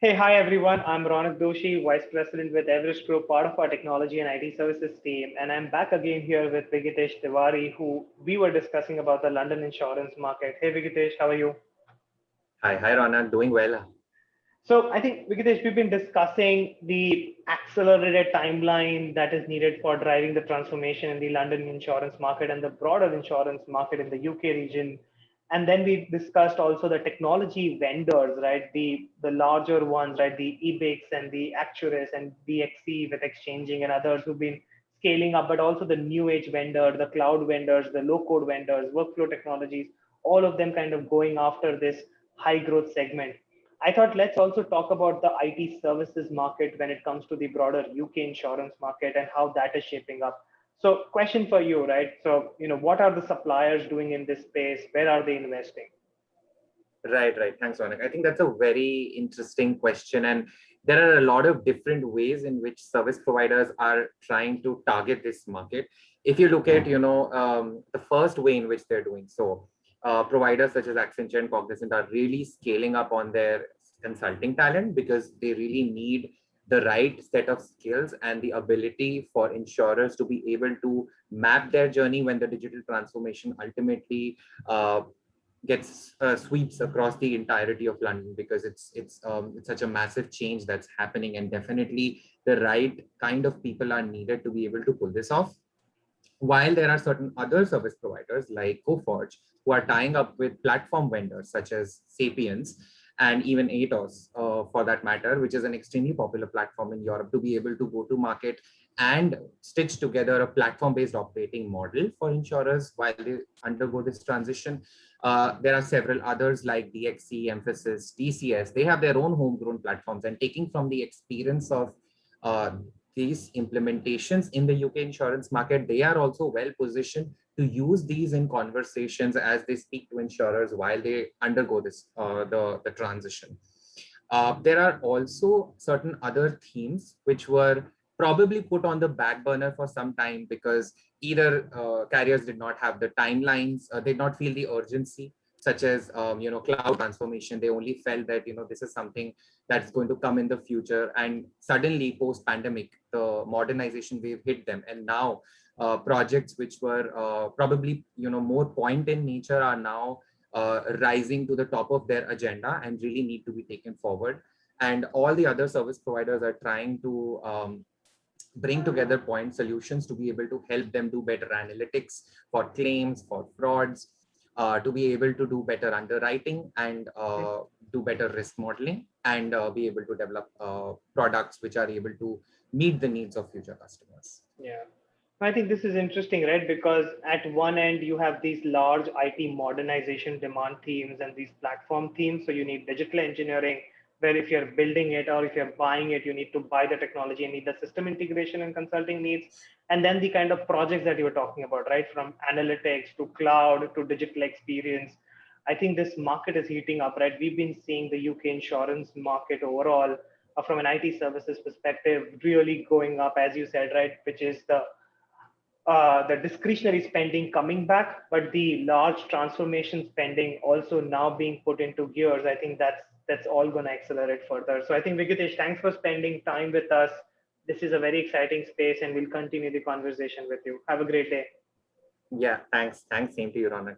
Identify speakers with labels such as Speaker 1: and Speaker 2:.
Speaker 1: Hey, hi everyone. I'm Ronak Doshi, Vice President with Everest Group, part of our technology and IT services team. And I'm back again here with Vigitesh Tewary, who we were discussing about the London insurance market. Hey, Vigitesh, how are you?
Speaker 2: Hi, Ronak. Doing well.
Speaker 1: So I think, Vigitesh, we've been discussing the accelerated timeline that is needed for driving the transformation in the London insurance market and the broader insurance market in the UK region. And then we discussed also the technology vendors, right? The larger ones, right? The eBix and the Actuaris and DXC with exchanging and others who've been scaling up, but also the new age vendor, the cloud vendors, the low code vendors, workflow technologies, all of them kind of going after this high growth segment. I thought let's also talk about the IT services market when it comes to the broader UK insurance market and how that is shaping up. So, question for you, right? So, what are the suppliers doing in this space? Where are they investing?
Speaker 2: Right. Thanks, Ronak. I think that's a very interesting question. And there are a lot of different ways in which service providers are trying to target this market. If you look at, the first way in which they're doing so, providers such as Accenture and Cognizant are really scaling up on their consulting talent because they really need the right set of skills and the ability for insurers to be able to map their journey when the digital transformation ultimately gets sweeps across the entirety of London, because it's such a massive change that's happening, and definitely the right kind of people are needed to be able to pull this off. While there are certain other service providers like Coforge who are tying up with platform vendors such as Sapiens and even Atos, for that matter, which is an extremely popular platform in Europe, to be able to go to market and stitch together a platform-based operating model for insurers while they undergo this transition. There are several others like DXC, Emphasis, TCS. They have their own homegrown platforms, and taking from the experience of uh, these implementations in the UK insurance market, they are also well positioned to use these in conversations as they speak to insurers while they undergo the transition. There are also certain other themes which were probably put on the back burner for some time because either carriers did not have the timelines, did not feel the urgency, such as cloud transformation. They only felt that this is something that's going to come in the future, and suddenly post pandemic the modernization wave hit them, and now projects which were probably more point in nature are now rising to the top of their agenda and really need to be taken forward. And all the other service providers are trying to bring together point solutions to be able to help them do better analytics for claims, for frauds, to be able to do better underwriting and do better risk modeling, and be able to develop products which are able to meet the needs of future customers.
Speaker 1: Yeah. I think this is interesting, right? Because at one end, you have these large IT modernization demand themes and these platform themes. So you need digital engineering, where if you're building it or if you're buying it, you need to buy the technology and need the system integration and consulting needs. And then the kind of projects that you were talking about, right? From analytics to cloud to digital experience. I think this market is heating up, right? We've been seeing the UK insurance market overall from an IT services perspective really going up, as you said, right? Which is the discretionary spending coming back, but the large transformation spending also now being put into gears. I think that's all going to accelerate further. So I think Vigitesh, thanks for spending time with us. This is a very exciting space, and we'll continue the conversation with you. Have a great day.
Speaker 2: Yeah, thanks. Same to you, Ronak.